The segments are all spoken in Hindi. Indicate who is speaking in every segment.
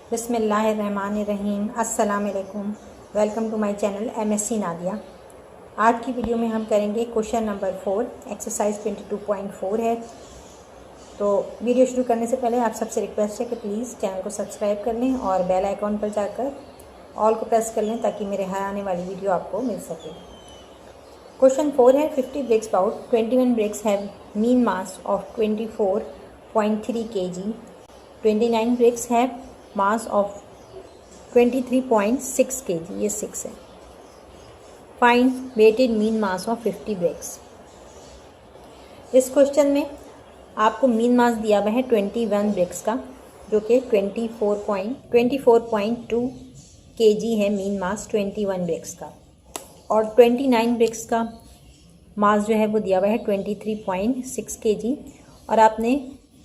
Speaker 1: बिस्मिल्लाहिर्रहमानिर्रहीम। अस्सलाम वालेकुम। Welcome to my channel MSc Nadia. आज की वीडियो में हम करेंगे क्वेश्चन नंबर 4, एक्सरसाइज 22.4 है। तो वीडियो शुरू करने से पहले आप सबसे रिक्वेस्ट है कि प्लीज़ चैनल को सब्सक्राइब कर लें और बेल आइकॉन पर जाकर ऑल को प्रेस कर लें ताकि मेरे हर आने वाली वीडियो आपको मिल सके। क्वेश्चन 4 है 50 bricks about 21 bricks have mean mass of 24.3 kg, 29 bricks have mass of 23.6 kg, ये 6 है। Find weighted mean mass of 50 bricks. इस क्वेश्चन में आपको मीन मास दिया हुआ है 21 ब्रिक्स का, जो कि 24.2 kg है मीन मास 21 ब्रिक्स का, और 29 ब्रिक्स का मास जो है वो दिया हुआ है 23.6 kg, और आपने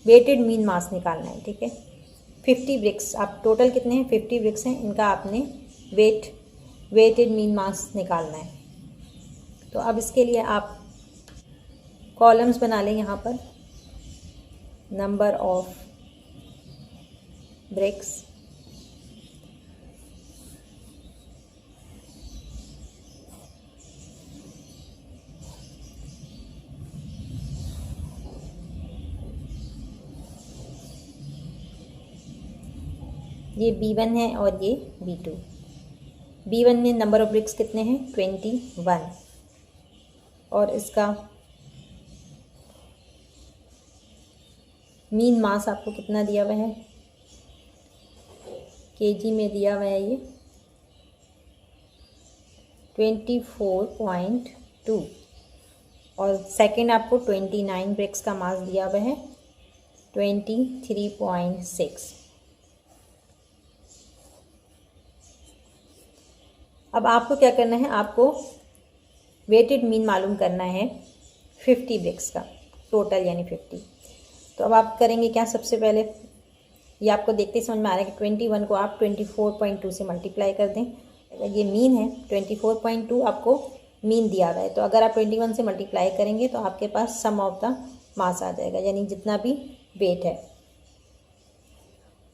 Speaker 1: वेटेड मीन मास निकालना है। ठीक है, 50 ब्रिक्स, आप टोटल कितने हैं 50 ब्रिक्स हैं, इनका आपने वेटेड मीन मास निकालना है। तो अब इसके लिए आप कॉलम्स बना लें। यहाँ पर नंबर ऑफ ब्रिक्स, ये B1 है और ये B2। B1 में नंबर ऑफ ब्रिक्स कितने हैं 21, और इसका मीन मास आपको कितना दिया हुआ है केजी में दिया हुआ है, ये 24.2, और सेकंड आपको 29 ब्रिक्स का मास दिया हुआ है 23.6। अब आपको क्या करना है, आपको वेटेड मीन मालूम करना है 50 ब्रिक्स का टोटल, यानी 50। तो अब आप करेंगे क्या, सबसे पहले ये आपको देखते ही समझ में आ रहा है कि 21 को आप 24.2 से मल्टीप्लाई कर दें। ये मीन है, 24.2 आपको मीन दिया हुआ है, तो अगर आप 21 से मल्टीप्लाई करेंगे तो आपके पास सम ऑफ द मास आ जाएगा, यानी जितना भी वेट है।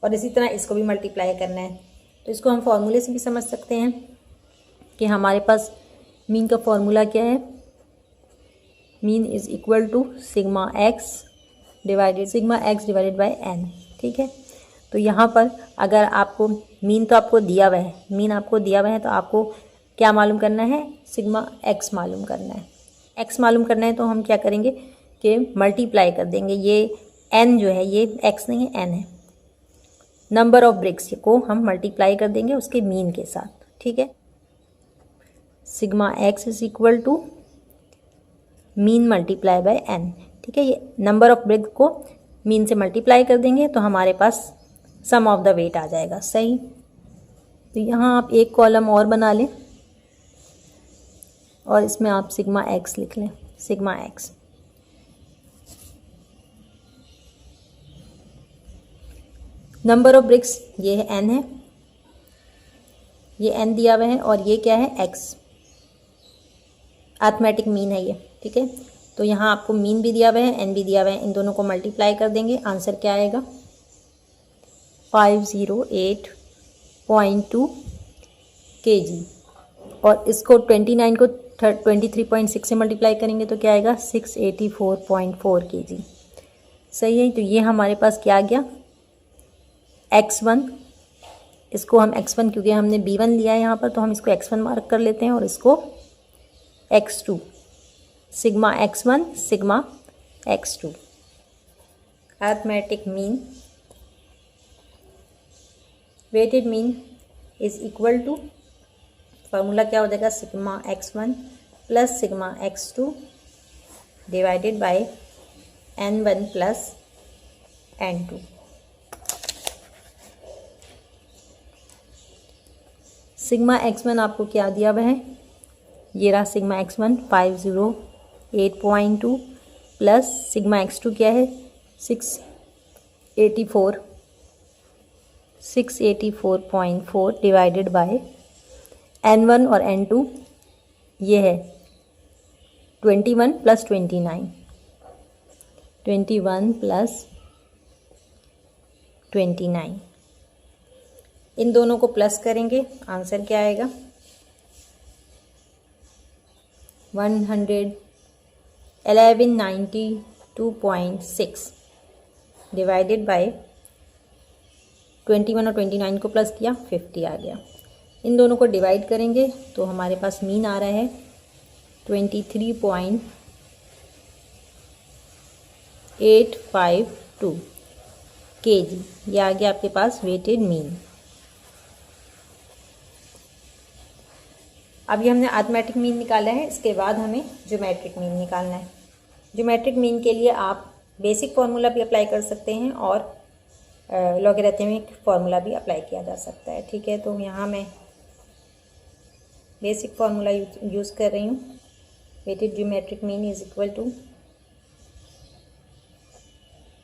Speaker 1: और इसी तरह इसको भी मल्टीप्लाई करना है। तो इसको हम फॉर्मूले से भी समझ सकते हैं कि हमारे पास मीन का फॉर्मूला क्या है। Mean is equal to sigma x divided by n. ठीक है, तो यहाँ पर अगर आपको मीन तो आपको दिया हुआ है, तो आपको क्या मालूम करना है, सिग्मा एक्स मालूम करना है। एक्स मालूम करना है तो हम क्या करेंगे कि मल्टीप्लाई कर देंगे। ये एन जो है, ये एक्स नहीं है, एन है। नंबर ऑफ ब्रिक्स को हम मल्टीप्लाई कर देंगे उसके मीन के साथ। ठीक है, sigma x is equal to mean multiply by n. ठीक है, ये नंबर ऑफ ब्रिक्स को मीन से मल्टीप्लाई कर देंगे तो हमारे पास सम ऑफ द वेट आ जाएगा। सही, तो यहाँ आप एक कॉलम और बना लें और इसमें आप सिग्मा एक्स लिख लें, sigma x. Number of BRICS ये है एन है, ये एन दिया हुआ है, और ये क्या है एक्स, अर्थमेटिक मीन है ये। ठीक है, तो यहाँ आपको मीन भी दिया हुआ है, एन भी दिया हुआ है, इन दोनों को मल्टीप्लाई कर देंगे, आंसर क्या आएगा 508.2 kg, और इसको 29 को 23.6 से मल्टीप्लाई करेंगे तो क्या आएगा 684.4 kg। सही है, तो ये हमारे पास क्या आ गया x1। इसको हम x1, क्योंकि हमने B1 लिया है यहाँ पर, तो हम इसको x1 मार्क कर लेते हैं, और इसको x2, sigma x1 sigma x2। Arithmetic mean, weighted mean is equal to, formula क्या हो जाएगा, sigma x1 plus sigma x2 divided by n1 plus n2। Sigma x1 आपको क्या दिया हुआ है, ये रहा sigma x1 508.2 plus sigma x2 क्या है 684.4 डिवाइडेड बाय n1 और n2, ये है 21 प्लस 29, 21 प्लस 29। इन दोनों को प्लस करेंगे, आंसर क्या आएगा 1192.6 डिवाइडेड बाय 21 और 29 को प्लस किया 50 आ गया। इन दोनों को डिवाइड करेंगे तो हमारे पास मीन आ रहा है 23.852 kg। ये आ गया आपके पास वेटेड मीन। अभी हमने अरिथमेटिक मीन निकाला है, इसके बाद हमें ज्योमेट्रिक मीन निकालना है। ज्योमेट्रिक मीन के लिए आप बेसिक फार्मूला भी अप्लाई कर सकते हैं और लॉगरिथमिक फार्मूला भी अप्लाई किया जा सकता है। ठीक है, तो यहाँ मैं बेसिक फार्मूला यूज़ कर रही हूँ। Weighted geometric mean is equal to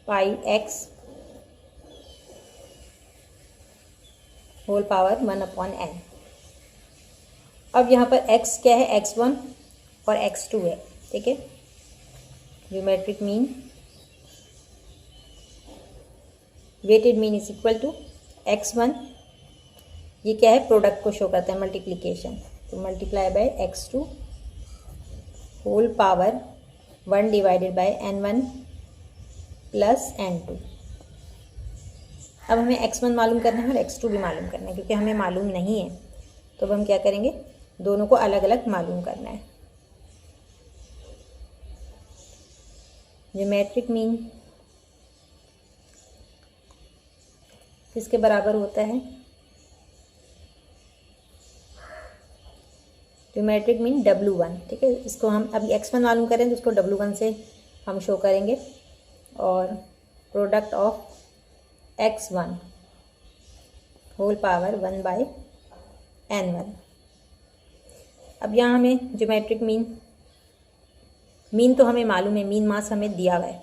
Speaker 1: pi x whole power 1/n। अब यहाँ पर x क्या है, x1 और x2 है। ठीक है, geometric mean weighted mean is equal to x1, ये क्या है, प्रोडक्ट को शो करता है, मल्टीप्लिकेशन, तो multiply by x2 whole power 1 divided by n1 plus n2। अब हमें x1 मालूम करना है और x2 भी मालूम करना है, क्योंकि हमें मालूम नहीं है तो अब हम क्या करेंगे, दोनों को अलग अलग मालूम करना है। ज्योमेट्रिक मीन किसके बराबर होता है, ज्योमेट्रिक मीन W1। ठीक है, इसको हम अभी x1 मालूम करें तो उसको W1 से हम शो करेंगे, और product of x1 whole power 1/n1। अब यहाँ हमें ज्योमेट्रिक मीन तो हमें मालूम है, मीन मास हमें दिया हुआ है।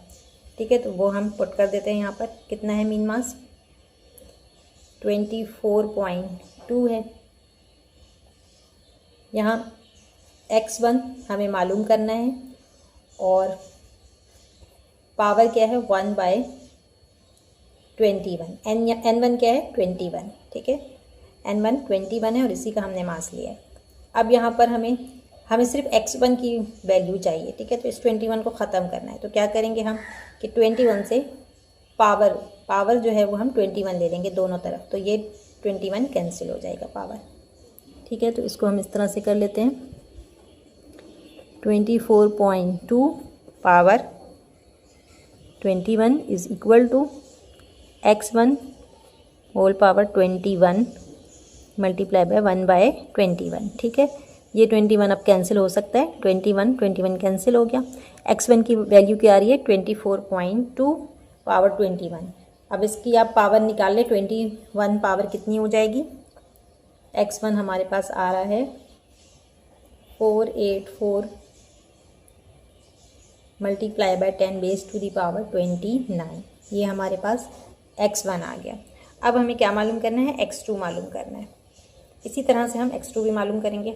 Speaker 1: ठीक है, तो वो हम पुट कर देते हैं। यहाँ पर कितना है मीन मास, 24.2 है। यहाँ x1 हमें मालूम करना है और पावर क्या है 1/21, n1 क्या है 21। ठीक है, n1 21 है और इसी का हमने मास लिया है। अब यहाँ पर हमें सिर्फ x1 की वैल्यू चाहिए। ठीक है, तो इस 21 को ख़त्म करना है, तो क्या करेंगे हम कि 21 से पावर जो है वो हम 21 ले लेंगे दोनों तरफ, तो ये 21 कैंसिल हो जाएगा पावर। ठीक है, तो इसको हम इस तरह से कर लेते हैं, 24.2 power 21 is equal to x1 whole power 21 multiply by 1/21। ठीक है, ये 21 अब कैंसिल हो सकता है, 21 कैंसिल हो गया। x1 की वैल्यू क्या आ रही है 24.2 पावर 21। अब इसकी आप पावर निकाल ले, 21 पावर कितनी हो जाएगी, x1 हमारे पास आ रहा है 484 multiply by 10 base to the power 29। ये हमारे पास x1 आ गया। अब हमें क्या मालूम करना है, x2 मालूम करना है। इसी तरह से हम x2 भी मालूम करेंगे।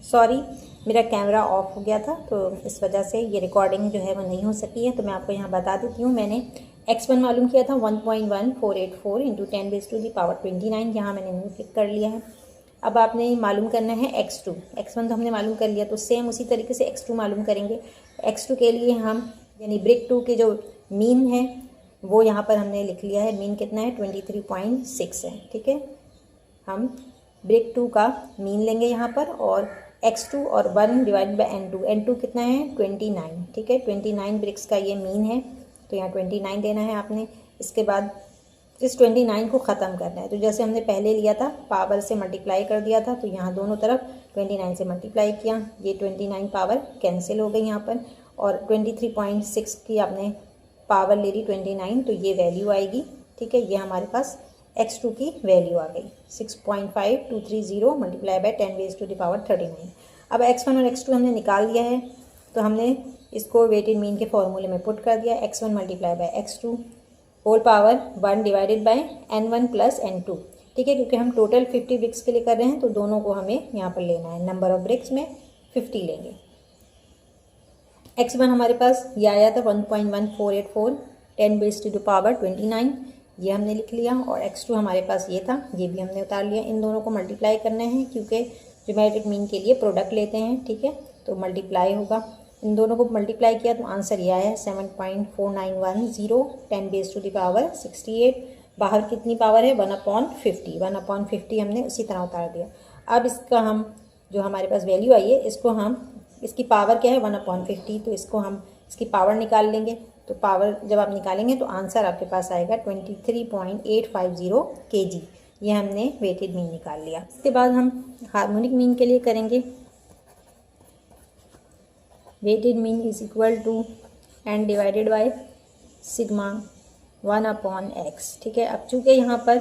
Speaker 1: सॉरी, मेरा कैमरा ऑफ हो गया था, तो इस वजह से ये रिकॉर्डिंग जो है वो नहीं हो सकी है। तो मैं आपको यहाँ बता देती हूँ, मैंने x1 मालूम किया था 1.1484 into 10 base to the power 29। यहाँ मैंने न्यू क्लिक कर लिया है। अब आपने मालूम करना है x2। x1 तो हमने मालूम कर लिया, तो सेम उसी तरीके से x2 मालूम करेंगे। x2 के लिए हम यानी ब्रिक 2 के जो मीन है वो यहाँ पर हमने लिख लिया है। मीन कितना है 23.6 है। ठीक है, हम ब्रिक 2 का मीन लेंगे यहाँ पर, और x2 और 1 डिवाइड बाय n2 कितना है 29। ठीक है, 29 ब्रिक्स का ये मीन है, तो यहाँ 29 देना है आपने। इसके बाद इस 29 को ख़त्म करना है, तो जैसे हमने पहले लिया था पावर से मल्टीप्लाई कर दिया था, तो यहाँ दोनों तरफ 29 से मल्टीप्लाई किया, ये 29 पावर कैंसिल हो गई यहाँ पर, और 23.6 की आपने पावर ले ली 29, तो ये वैल्यू आएगी। ठीक है, ये हमारे पास x2 की वैल्यू आ गई 6.5230 multiply by 10 base to the power 39। अब x1 और x2 हमने निकाल दिया है, तो हमने इसको वेटेड मीन के फॉर्मूले में पुट कर दिया, x1 multiply by x2 whole power 1 divided by n1 plus n2। ठीक है, क्योंकि हम टोटल 50 ब्रिक्स के लिए कर रहे हैं, तो दोनों को हमें यहाँ पर लेना है। नंबर ऑफ ब्रिक्स में 50 लेंगे। x1 हमारे पास ये आया था 1.1484 10 बेस टू द पावर 29, ये हमने लिख लिया, और x2 हमारे पास ये था, ये भी हमने उतार लिया। इन दोनों को मल्टीप्लाई करना है क्योंकि ज्योमेट्रिक मीन के लिए प्रोडक्ट लेते हैं, ठीक है। तो मल्टीप्लाई होगा, इन दोनों को मल्टीप्लाई किया तो आंसर ये आया 7.4910 10⁻68। बाहर कितनी पावर है? 1/50। 1/50 हमने उसी तरह उतार दिया। अब इसका हम जो हमारे पास वैल्यू आई है, इसको हम, इसकी पावर क्या है? 1/50, तो इसको हम इसकी पावर निकाल लेंगे। तो पावर जब आप निकालेंगे तो आंसर आपके पास आएगा 23.850 kg। ये हमने वेटेड मीन निकाल लिया। इसके बाद हम हार्मोनिक मीन के लिए करेंगे। Weighted mean is equal to n divided by sigma 1/x, ठीक है। अब चूँकि यहाँ पर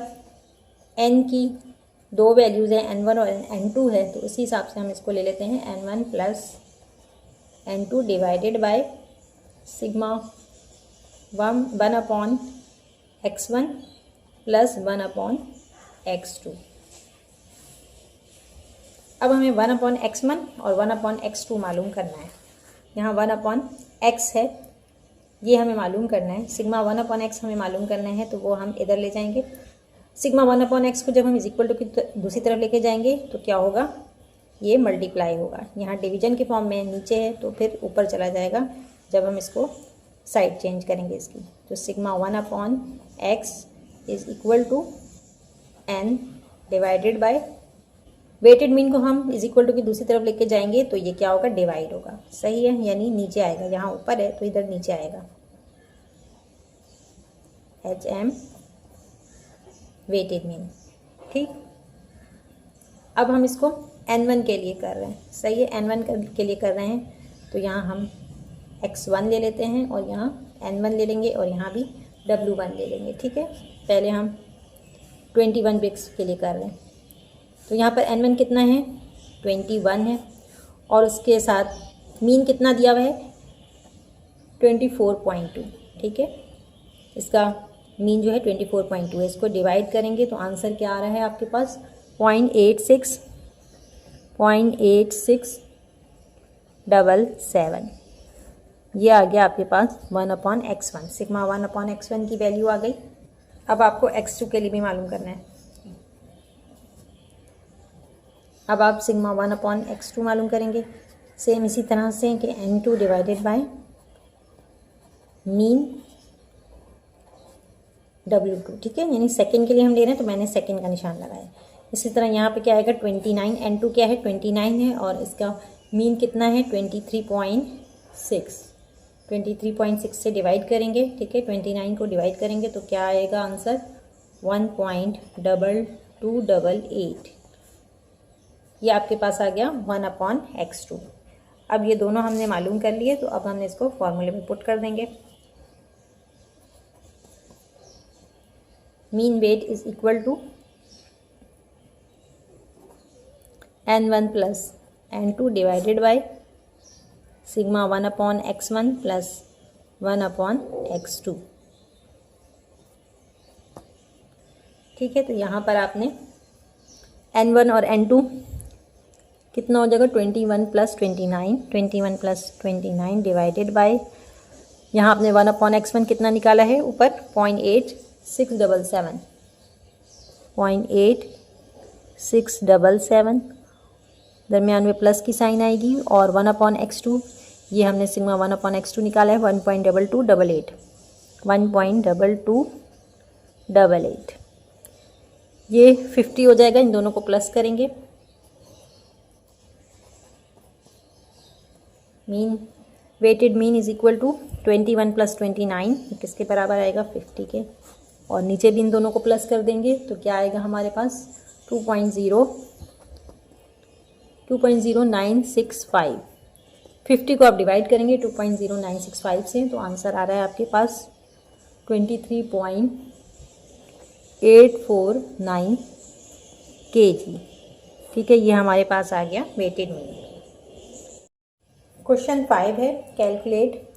Speaker 1: n की दो वैल्यूज़ हैं, n1 और n2 है, तो उसी हिसाब से हम इसको ले लेते हैं n1 plus n2 divided by sigma 1/x1 plus 1/x2। अब हमें 1/x1 और 1/x2 मालूम करना है। यहाँ 1/x है, ये हमें मालूम करना है। सिग्मा 1/x हमें मालूम करना है, तो वो हम इधर ले जाएंगे। सिग्मा 1/x को जब हम इज इक्वल टू की दूसरी तरफ लेके जाएंगे तो क्या होगा? ये मल्टीप्लाई होगा। यहाँ डिवीजन के फॉर्म में नीचे है, तो फिर ऊपर चला जाएगा जब हम इसको साइड चेंज करेंगे इसकी। तो sigma 1/x is equal to n divided by, weighted mean को हम इज इक्वल टू की दूसरी तरफ लेके जाएंगे तो ये क्या होगा? डिवाइड होगा, सही है, यानी नीचे आएगा। यहाँ ऊपर है तो इधर नीचे आएगा। HM वेटेड मीन, ठीक। अब हम इसको n1 के लिए कर रहे हैं, सही है, n1 के लिए कर रहे हैं। तो यहाँ हम x1 ले लेते हैं और यहाँ n1 ले लेंगे और यहाँ भी w1 ले लेंगे, ठीक है। पहले हम 21 ब्रिक्स के लिए कर रहे हैं। तो यहाँ पर n1 कितना है? 21 है, और उसके साथ मीन कितना दिया हुआ है? 24.2, ठीक है। इसका मीन जो है 24.2 है। इसको डिवाइड करेंगे तो आंसर क्या आ रहा है आपके पास? 0.8677। ये आ गया आपके पास 1/x1। सिग्मा 1/x1 की वैल्यू आ गई। अब आपको x2 के लिए भी मालूम करना है। अब आप सिग्मा 1/x2 मालूम करेंगे, सेम इसी तरह से कि n2 divided bye mean W2, ठीक है। यानी सेकंड के लिए हम ले रहे हैं तो मैंने सेकंड का निशान लगाया। इसी तरह यहाँ पे क्या आएगा? 29, n2 क्या है? 29 है, और इसका मीन कितना है? 23.6। 23.6 से डिवाइड करेंगे, ठीक है। 29 को डिवाइड करेंगे तो क्या आएगा आंसर? 1.2288। ये आपके पास आ गया 1/x2। अब ये दोनों हमने मालूम कर लिए, तो अब हमने इसको फॉर्मूले में पुट कर देंगे। Mean weight is equal to n1 plus n2 divided by sigma 1/x1 plus 1/x2, ठीक है। तो यहाँ पर आपने n1 और n2 कितना हो जाएगा? 21 प्लस 29, 21 प्लस 29 डिवाइडेड बाय, यहाँ आपने 1/x1 कितना निकाला है ऊपर? 0.8677, 0.8677, दरमियान में प्लस की साइन आएगी, और 1/x2 ये हमने सिग्मा 1/x2 निकाला है 1.2288, 1.2288। ये 50 हो जाएगा। इन दोनों को प्लस करेंगे। Mean weighted mean is equal to 21 plus 29, किसके बराबर आएगा? 50 के। और नीचे भी इन दोनों को प्लस कर देंगे तो क्या आएगा हमारे पास? 2.0965। 50 को आप डिवाइड करेंगे 2.0965 से, तो आंसर आ रहा है आपके पास 23.849 kg, ठीक है। ये हमारे पास आ गया वेटेड मीन। क्वेश्चन 5 है, calculate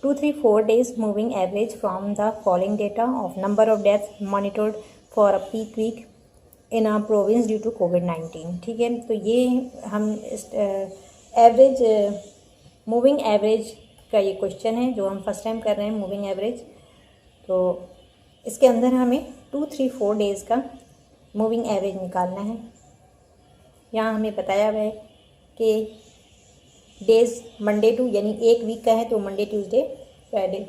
Speaker 1: 2-3-4 days moving average from the following data of number of deaths monitored for a peak week in a province due to COVID-19, ठीक है। तो ये हम एवरेज मूविंग एवरेज का ये क्वेश्चन है जो हम फर्स्ट टाइम कर रहे हैं, मूविंग एवरेज। तो इसके अंदर हमें 2, 3, 4 डेज़ का मूविंग एवरेज निकालना है। यहाँ हमें बताया हुआ है कि डेज़ मंडे टू, यानी एक वीक का है तो Monday, Tuesday, Friday,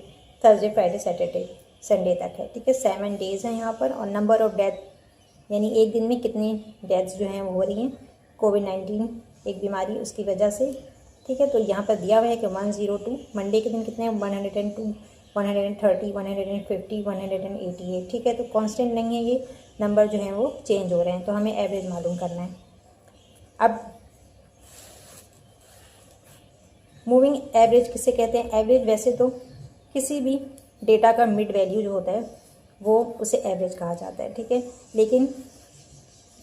Speaker 1: Thursday, Friday, Saturday, Sunday तक है। ठीक है, 7 डेज़ हैं यहाँ पर। और नंबर ऑफ डेथ, यानी एक दिन में कितनी डेथ्स जो हैं वो हो रही हैं कोविड-19 एक बीमारी उसकी वजह से। ठीक है, तो यहाँ पर दिया हुआ है कि 102, मंडे के दिन कितने हैं 102, 130, 150, 188। ठीक है, तो कांस्टेंट नहीं है, ये नंबर जो हैं वो चेंज हो रहे हैं, तो हमें एवरेज मालूम करना है। अब मूविंग एवरेज किसे कहते हैं? एवरेज वैसे तो किसी भी डेटा का मिड वैल्यू जो होता है वो उसे एवरेज कहा जाता है। ठीक है, लेकिन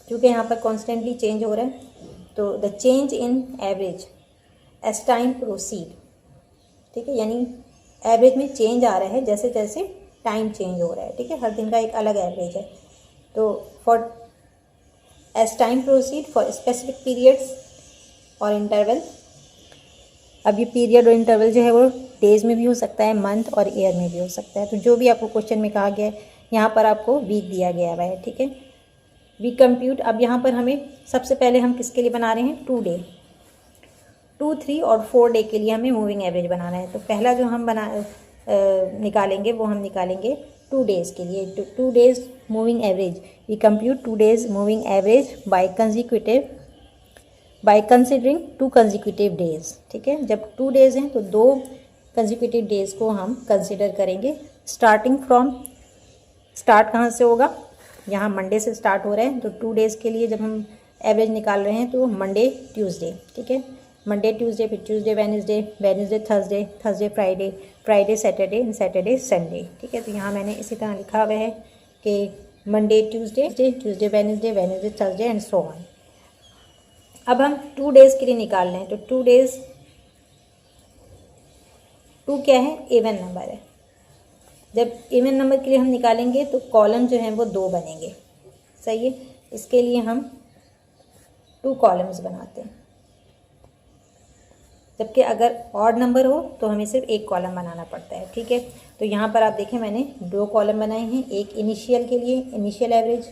Speaker 1: चूँकि यहाँ पर कॉन्स्टेंटली चेंज हो रहा है तो the change in average age time proceed. ठीक है, यानी एवरेज में चेंज आ रहा है जैसे जैसे टाइम चेंज हो रहा है। ठीक है, हर दिन का एक अलग एवरेज है। तो for as time proceed for specific periods और इंटरवल। अब ये पीरियड और इंटरवल जो है वो डेज़ में भी हो सकता है, मंथ और ईयर में भी हो सकता है। तो जो भी आपको क्वेश्चन में कहा गया है, यहाँ पर आपको वीक दिया गया हुआ है। ठीक है, वीक कंप्यूट। अब यहाँ पर हमें सबसे पहले हम किसके लिए बना रहे हैं? 2 डे, 2, 3 और 4 डे के लिए हमें मूविंग एवरेज बनाना है। तो पहला जो हम निकालेंगे वो हम निकालेंगे 2 डेज़ के लिए। 2 days moving average, we compute 2 days moving average by considering 2 consecutive days. ठीक है, जब 2 डेज़ हैं तो 2 कंजिक्यूटिव डेज़ को हम कंसिडर करेंगे। स्टार्टिंग फ्रॉम, स्टार्ट कहाँ से होगा? यहाँ मंडे से स्टार्ट हो रहा है, तो 2 डेज़ के लिए जब हम एवरेज निकाल रहे हैं तो मंडे, ट्यूसडे। ठीक है, मंडे, ट्यूसडे, फिर Tuesday, Wednesday, Wednesday, Thursday, Thursday, Friday, Friday, Saturday and Saturday, Sunday. ठीक है, तो यहाँ मैंने इसी तरह लिखा हुआ है कि Monday, Tuesday, Tuesday, Wednesday, Wednesday, Thursday and so on. अब हम 2 डेज़ के लिए निकाल रहे हैं, तो 2 डेज़, 2 क्या है? इवन नंबर है। जब इवन नंबर के लिए हम निकालेंगे तो कॉलम जो हैं वो 2 बनेंगे। सही है, इसके लिए हम 2 कॉलम्स बनाते हैं। जबकि अगर ऑड नंबर हो तो हमें सिर्फ 1 कॉलम बनाना पड़ता है। ठीक है, तो यहाँ पर आप देखें मैंने 2 कॉलम बनाए हैं, एक इनिशियल के लिए, इनिशियल एवरेज,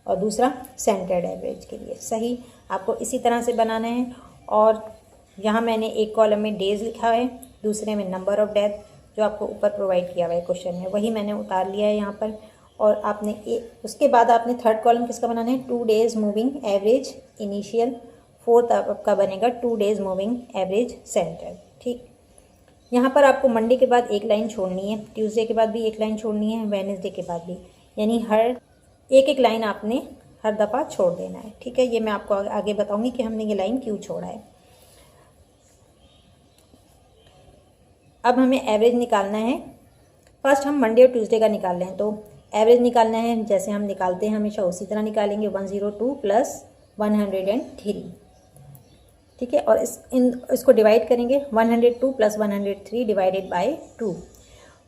Speaker 1: और दूसरा सेंटर्ड एवरेज के लिए। सही, आपको इसी तरह से बनाना है। और यहाँ मैंने एक कॉलम में डेज़ लिखा है, दूसरे में नंबर ऑफ डेथ, जो आपको ऊपर प्रोवाइड किया हुआ है क्वेश्चन में, वही मैंने उतार लिया है यहाँ पर। और आपने उसके बाद आपने थर्ड कॉलम किसका बनाना है? 2 days moving average initial, fourth आपका बनेगा 2 डेज़ मूविंग एवरेज सेंटर। ठीक, यहाँ पर आपको मंडे के बाद एक लाइन छोड़नी है, ट्यूसडे के बाद भी एक लाइन छोड़नी है, वेडनेसडे के बाद भी, यानी हर एक लाइन आपने हर दफ़ा छोड़ देना है। ठीक है, ये मैं आपको आगे बताऊंगी कि हमने ये लाइन क्यों छोड़ा है। अब हमें एवरेज निकालना है। फर्स्ट हम मंडे और ट्यूसडे का निकाल रहे हैं, तो एवरेज निकालना है जैसे हम निकालते हैं हमेशा उसी तरह निकालेंगे, 102 प्लस 103। ठीक है, और इसको डिवाइड करेंगे, 102 प्लस 103 डिवाइडेड बाय 2,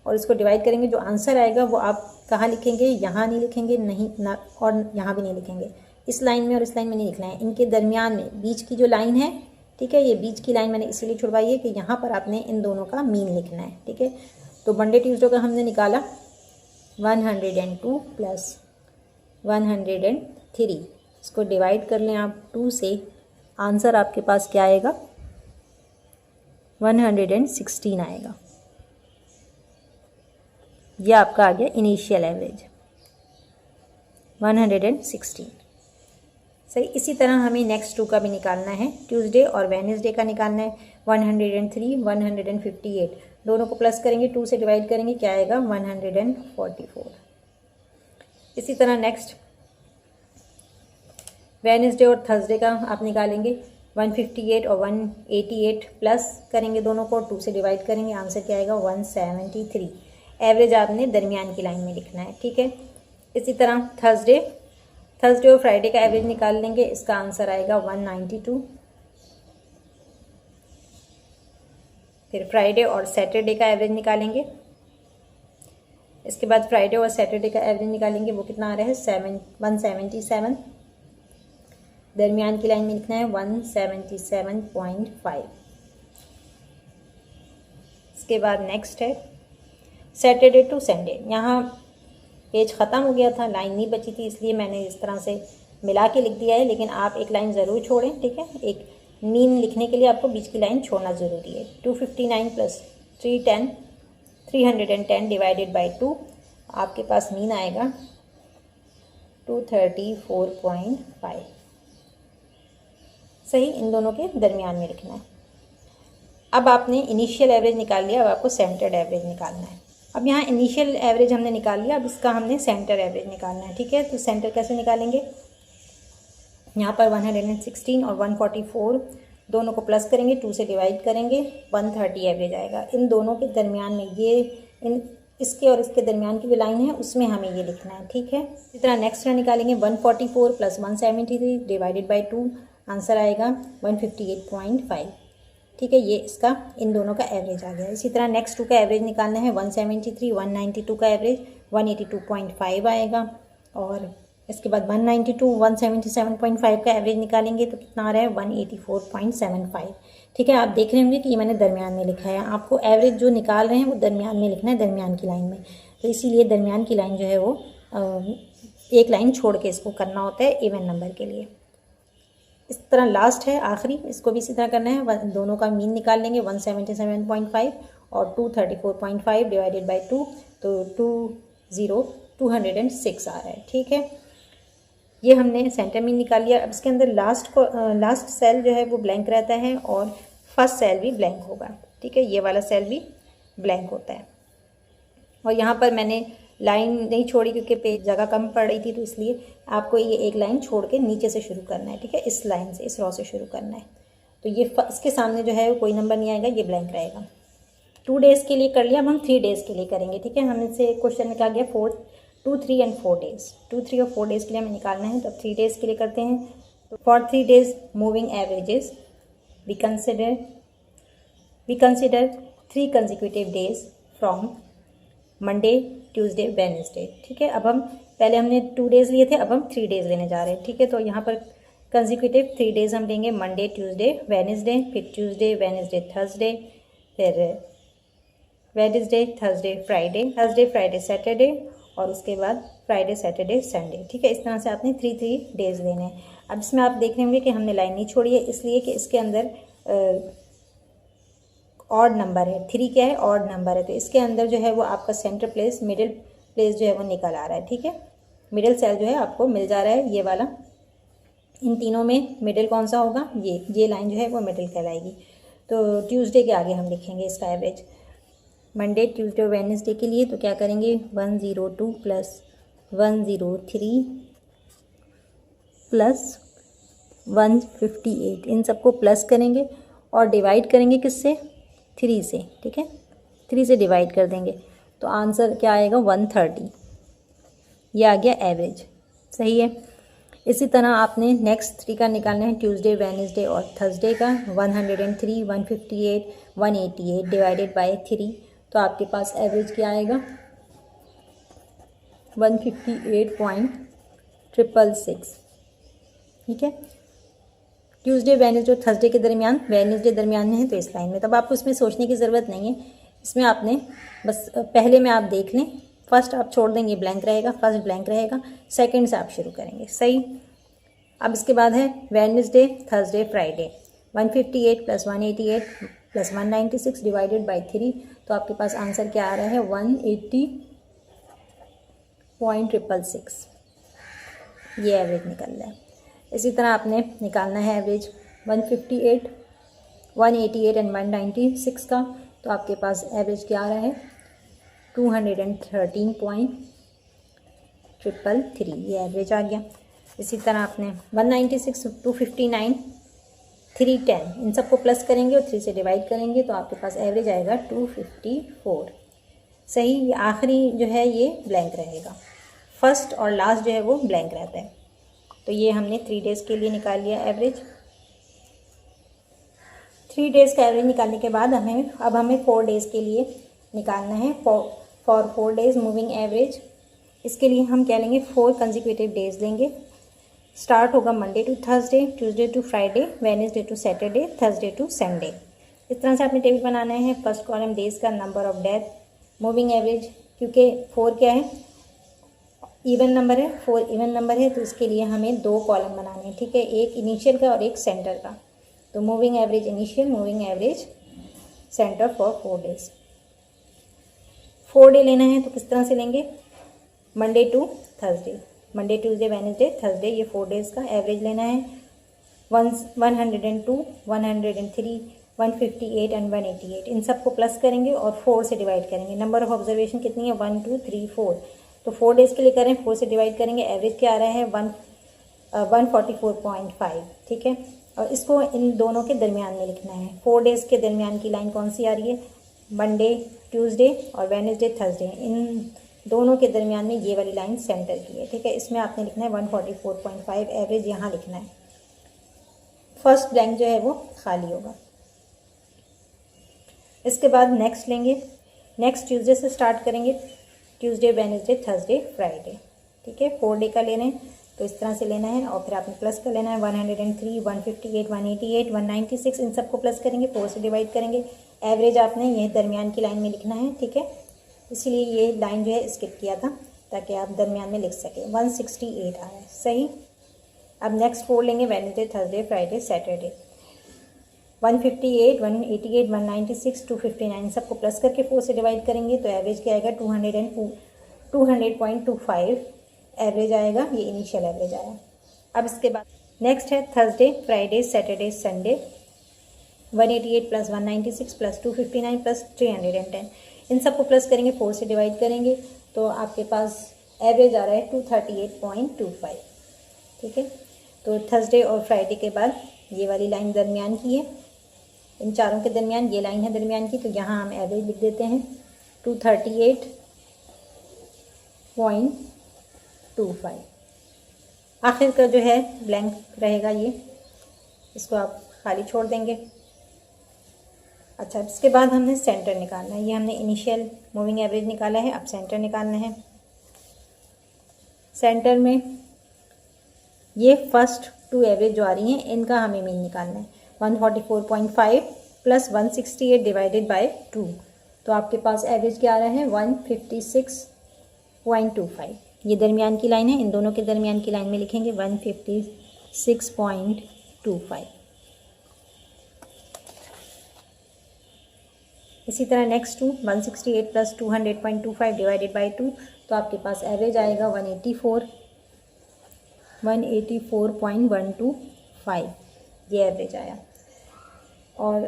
Speaker 1: और इसको डिवाइड करेंगे। जो आंसर आएगा वो आप कहाँ लिखेंगे? यहाँ नहीं लिखेंगे, नहीं ना, और यहाँ भी नहीं लिखेंगे। इस लाइन में और इस लाइन में नहीं लिखना है, इनके दरमियान में बीच की जो लाइन है, ठीक है, ये बीच की लाइन मैंने इसीलिए छुड़वाई है कि यहाँ पर आपने इन दोनों का मीन लिखना है। ठीक है, तो मंडे ट्यूसडे का हमने निकाला 102 प्लस 103, इसको डिवाइड कर लें आप 2 से, आंसर आपके पास क्या आएगा? 116 आएगा। यह आपका आ गया इनिशियल एवरेज 116। सही, इसी तरह हमें नेक्स्ट 2 का भी निकालना है, ट्यूसडे और वेडनेसडे का निकालना है। 103, 158, दोनों को प्लस करेंगे, 2 से डिवाइड करेंगे, क्या आएगा? 144। इसी तरह नेक्स्ट वेडनेसडे और थर्सडे का आप निकालेंगे, 158 और 188 प्लस करेंगे दोनों को, 2 से डिवाइड करेंगे, आंसर क्या आएगा? 173। एवरेज आपने दरमियान की लाइन में लिखना है। ठीक है, इसी तरह थर्सडे और फ्राइडे का एवरेज निकाल लेंगे, इसका आंसर आएगा 192। फिर फ्राइडे और सैटरडे का एवरेज निकालेंगे, इसके बाद फ्राइडे और सैटरडे का एवरेज निकालेंगे, वो कितना आ रहा है? 177। दरमियान की लाइन में लिखना है 177.5। इसके बाद नेक्स्ट है सैटरडे टू संडे। यहाँ पेज ख़त्म हो गया था, लाइन नहीं बची थी, इसलिए मैंने इस तरह से मिला के लिख दिया है। लेकिन आप एक लाइन ज़रूर छोड़ें, ठीक है। एक मीन लिखने के लिए आपको बीच की लाइन छोड़ना ज़रूरी है। 259 प्लस 310 डिवाइडेड बाई 2, आपके पास मीन आएगा 234.5। सही, इन दोनों के दरमियान में लिखना है। अब आपने इनिशियल एवरेज निकाल लिया, अब आपको सेंटर्ड एवरेज निकालना है। अब यहाँ इनिशियल एवरेज हमने निकाल लिया, अब इसका हमने सेंटर एवरेज निकालना है, ठीक है। तो सेंटर कैसे निकालेंगे, यहाँ पर 116 और 144 दोनों को प्लस करेंगे, 2 से डिवाइड करेंगे, 130 एवरेज आएगा। इन दोनों के दरमियान में इसके और इसके दरमियान की जो लाइन है उसमें हमें ये लिखना है, ठीक है। इसी तरह नेक्स्ट निकालेंगे 144 प्लस 173 डिवाइडेड बाई 2, आंसर आएगा 158.5, ठीक है। ये इसका इन दोनों का एवरेज आ गया। इसी तरह नेक्स्ट 2 का एवरेज निकालना है, 173 192 का एवरेज 182.5 आएगा। और इसके बाद 192 177.5 का एवरेज निकालेंगे तो कितना आ रहा है 184.75, ठीक है। आप देख रहे होंगे कि ये मैंने दरमियान में लिखा है, आपको एवरेज जो निकाल रहे हैं वो दरमियान में लिखना है, दरमियान की लाइन में। तो इसीलिए दरमियान की लाइन जो है वो एक लाइन छोड़ के इसको करना होता है इवन नंबर के लिए। इस तरह लास्ट है आखिरी, इसको भी इसी तरह करना है। दोनों का मीन निकाल लेंगे, 177.5 और 234.5 डिवाइडेड बाई 2, तो 206 आ रहा है, ठीक है। ये हमने सेंटर मीन निकाल लिया। अब इसके अंदर लास्ट सेल जो है वो ब्लैंक रहता है और फर्स्ट सेल भी ब्लैंक होगा, ठीक है। ये वाला सेल भी ब्लैंक होता है। और यहाँ पर मैंने लाइन नहीं छोड़ी क्योंकि पेज जगह कम पड़ रही थी, तो इसलिए आपको ये एक लाइन छोड़ के नीचे से शुरू करना है, ठीक है। इस लाइन से, इस रो से शुरू करना है। तो ये इसके सामने जो है कोई नंबर नहीं आएगा, ये ब्लैंक रहेगा। 2 डेज़ के लिए कर लिया, अब हम 3 डेज़ के लिए करेंगे, ठीक है। हमसे क्वेश्चन में क्या गया 2, 3 एंड 4 डेज़, 2, 3 और 4 डेज़ के लिए हमें निकालना है। तो 3 डेज़ के लिए करते हैं। तो for 3 days moving averages we consider 3 consecutive days from Monday Tuesday Wednesday, ठीक है। अब हम पहले हमने 2 डेज़ लिए थे, अब हम 3 डेज़ लेने जा रहे हैं, ठीक है। तो यहाँ पर कंसेक्यूटिव 3 डेज़ हम लेंगे, मंडे ट्यूसडे वेडनेसडे, फिर ट्यूसडे वेडनेसडे थर्सडे, फिर वेडनेसडे थर्सडे फ्राइडे सैटरडे, और उसके बाद फ्राइडे सैटरडे संडे, ठीक है। इस तरह से आपने 3 डेज़ लेने हैं। अब इसमें आप देख रहे होंगे कि हमने लाइन नहीं छोड़ी है, इसलिए कि इसके अंदर ऑड नंबर है। 3 क्या है, ऑड नंबर है, तो इसके अंदर जो है वो आपका सेंटर प्लेस, मिडिल प्लेस जो है वो निकल आ रहा है, ठीक है। मिडिल सेल जो है आपको मिल जा रहा है, ये वाला। इन तीनों में मिडिल कौन सा होगा, ये लाइन जो है वो मिडिल कहलाएगी। तो ट्यूसडे के आगे हम लिखेंगे इसका एवरेज। मंडे ट्यूसडे वेडनेसडे के लिए तो क्या करेंगे, 102 प्लस 103 प्लस 158, इन सबको प्लस करेंगे और डिवाइड करेंगे किससे, 3 से, ठीक है। 3 से डिवाइड कर देंगे तो आंसर क्या आएगा 130, ये आ गया एवरेज, सही है। इसी तरह आपने नेक्स्ट 3 का निकालना है, ट्यूसडे वेडनेसडे और थर्सडे का। 103 158 188 डिवाइडेड बाय 3, तो आपके पास एवरेज क्या आएगा 158.666, ठीक है। ट्यूसडे वेडनेसडे और थर्सडे के दरमियान, वेडनेसडे दरमियान में है तो इस लाइन में, तब आपको इसमें सोचने की ज़रूरत नहीं है। इसमें आपने बस पहले में आप देख लें, फर्स्ट आप छोड़ देंगे ब्लैंक रहेगा, फर्स्ट ब्लैंक रहेगा, सेकंड से आप शुरू करेंगे, सही। अब इसके बाद है Wednesday Thursday Friday, 158 plus 188 plus 196 divided by 3, तो आपके पास आंसर क्या आ रहा है 180.666, ये एवरेज निकल रहा है। इसी तरह आपने निकालना है एवरेज 158 188 एंड 196 का, तो आपके पास एवरेज क्या आ रहा है 213.333, ये एवरेज आ गया। इसी तरह आपने 196 259 310 इन सबको प्लस करेंगे और 3 से डिवाइड करेंगे तो आपके पास एवरेज आएगा 254, सही। ये आखिरी जो है ये ब्लैंक रहेगा, फर्स्ट और लास्ट जो है वो ब्लैंक रहता है। तो ये हमने 3 डेज़ के लिए निकाल लिया एवरेज। 3 डेज़ का एवरेज निकालने के बाद अब हमें 4 डेज़ के लिए निकालना है। फॉर 4 डेज़ मूविंग एवरेज, इसके लिए हम क्या लेंगे 4 कंसेक्यूटिव डेज़ लेंगे। स्टार्ट होगा Monday to Thursday, Tuesday to Friday, Wednesday to Saturday, Thursday to Sunday. इस तरह से आपने टेबल बनाना है। फर्स्ट कॉलम डेज़ का number of death, moving average, क्योंकि 4 क्या है इवन नंबर है, 4 इवन नंबर है, तो इसके लिए हमें 2 कॉलम बनाने हैं, ठीक है, एक इनिशियल का और एक सेंटर का। तो moving average initial, moving average centre for 4 days. 4 day लेना है तो किस तरह से लेंगे, Monday to Thursday, Monday Tuesday Wednesday Thursday, ये 4 डेज का एवरेज लेना है। 102, 103, 158 एंड 188, इन सबको प्लस करेंगे और 4 से डिवाइड करेंगे। नंबर ऑफ ऑब्जर्वेशन कितनी है, 1 2 3 4, तो 4 डेज के लिए करें, 4 से डिवाइड करेंगे, एवरेज क्या आ रहा है 144.5, ठीक है। और इसको इन दोनों के दरमियान में लिखना है। 4 डेज के दरमियान की लाइन कौन सी आ रही है, मंडे ट्यूसडे और वेडनेसडे थर्सडे, इन दोनों के दरमियान में ये वाली लाइन सेंटर की है, ठीक है। इसमें आपने लिखना है 144.5, एवरेज यहाँ लिखना है। फर्स्ट ब्लैंक जो है वो खाली होगा। इसके बाद नेक्स्ट लेंगे, नेक्स्ट ट्यूसडे से स्टार्ट करेंगे, ट्यूसडे वेडनेसडे थर्सडे फ्राइडे, ठीक है। 4 डे का लेना है तो इस तरह से लेना है और फिर आपने प्लस कर लेना है 103, 158, 188, 196, इन सबको प्लस करेंगे, 4 से डिवाइड करेंगे, एवरेज आपने यह दरमियान की लाइन में लिखना है, ठीक है। इसीलिए ये लाइन जो है स्किप किया था ताकि आप दरमियान में लिख सकें। 168 आ रहा है, सही। अब नेक्स्ट 4 लेंगे, वेडनेसडे थर्सडे फ्राइडे सैटरडे। 158, 188, 196, 259, सबको प्लस करके 4 से डिवाइड करेंगे तो एवरेज क्या आएगा 200.25 एवरेज आएगा, ये इनिशियल एवरेज आया। अब इसके बाद नेक्स्ट है Thursday Friday Saturday Sunday. 188 plus 196 plus 259 plus 310, इन सबको प्लस करेंगे, 4 से डिवाइड करेंगे तो आपके पास एवरेज आ रहा है 238.25, ठीक है। तो थर्सडे और फ्राइडे के बाद ये वाली लाइन दरमियान की है, इन चारों के दरमियान ये लाइन है दरमियान की, तो यहाँ हम एवरेज लिख देते हैं 238.25। आखिर का जो है ब्लैंक रहेगा ये, इसको आप खाली छोड़ देंगे। अच्छा, इसके बाद हमने सेंटर निकालना है। ये हमने इनिशियल मूविंग एवरेज निकाला है, अब सेंटर निकालना है। सेंटर में ये फर्स्ट 2 एवरेज जो आ रही हैं इनका हमें मीन निकालना है। 144.5 प्लस 168 डिवाइडेड बाय 2, तो आपके पास एवरेज क्या आ रहा है 156.25। ये दरमियान की लाइन है, इन दोनों के दरमियान की लाइन में लिखेंगे 156.25। इसी तरह नेक्स्ट 168 प्लस 200.25 डिवाइडेड बाई 2, तो आपके पास एवरेज आएगा 184.125, ये एवरेज आया। और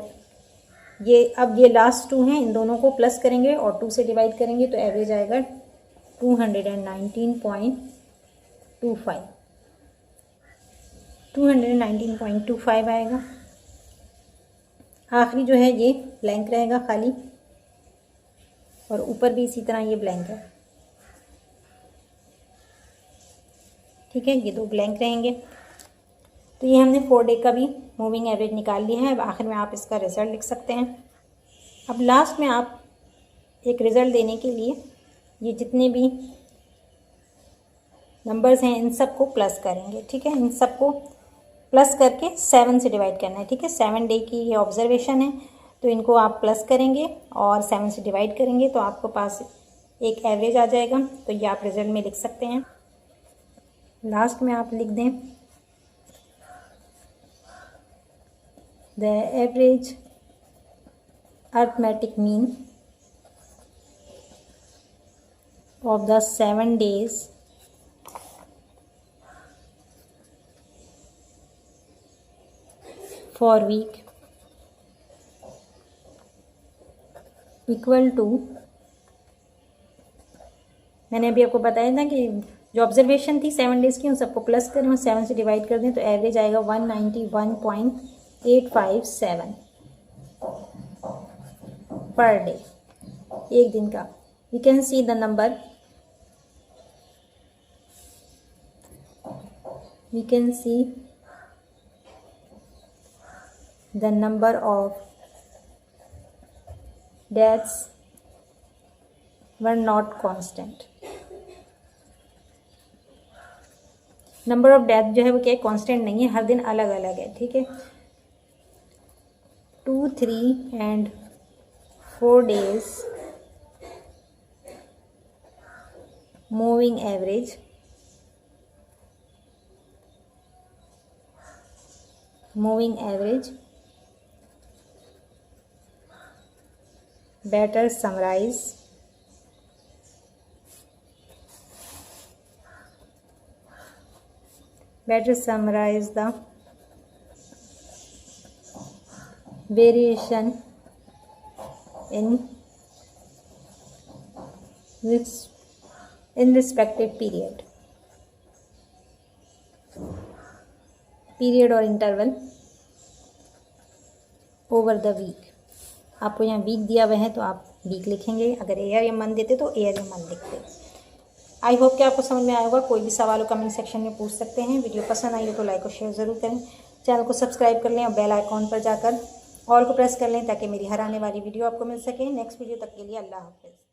Speaker 1: ये अब ये लास्ट 2 हैं, इन दोनों को प्लस करेंगे और 2 से डिवाइड करेंगे तो एवरेज आएगा 219.25, 219.25 आएगा। आखिरी जो है ये ब्लैंक रहेगा खाली, और ऊपर भी इसी तरह ये ब्लैंक है, ठीक है। ये 2 ब्लैंक रहेंगे। तो ये हमने 4 डे का भी मूविंग एवरेज निकाल लिया है। अब आखिर में आप इसका रिज़ल्ट लिख सकते हैं। अब लास्ट में आप एक रिज़ल्ट देने के लिए ये जितने भी नंबर्स हैं इन सबको प्लस करेंगे, ठीक है। इन सबको प्लस करके 7 से डिवाइड करना है, ठीक है। 7 डे की ये ऑब्जर्वेशन है, तो इनको आप प्लस करेंगे और 7 से डिवाइड करेंगे तो आपको पास एक एवरेज आ जाएगा। तो ये आप रिजल्ट में लिख सकते हैं। लास्ट में आप लिख दें the average arithmetic mean of the 7 days for week equal to, मैंने अभी आपको बताया था कि जो ऑब्जर्वेशन थी 7 डेज़ की उन सबको प्लस करें और 7 से डिवाइड कर दें तो एवरेज आएगा 191.857 पर डे, एक दिन का। We can see the number, we can see the number of deaths were not constant। Number of death जो है वो क्या कांस्टेंट नहीं है, हर दिन अलग अलग है, ठीक है। 2, 3 and 4 days moving average moving average, better summarize, the variation in respective period और इंटरवल ओवर द वीक। आपको यहाँ वीक दिया हुआ है तो आप वीक लिखेंगे, अगर ईयर या मंथ देते तो ईयर या मंथ लिखते। आई होप कि आपको समझ में आया होगा। कोई भी सवाल हो कमेंट सेक्शन में पूछ सकते हैं। वीडियो पसंद आई हो तो लाइक और शेयर ज़रूर करें। चैनल को सब्सक्राइब कर लें और बेल आइकॉन पर जाकर ऑल को प्रेस कर लें ताकि मेरी हर आने वाली वीडियो आपको मिल सके। नेक्स्ट वीडियो तक के लिए अल्लाह हाफ़िज़।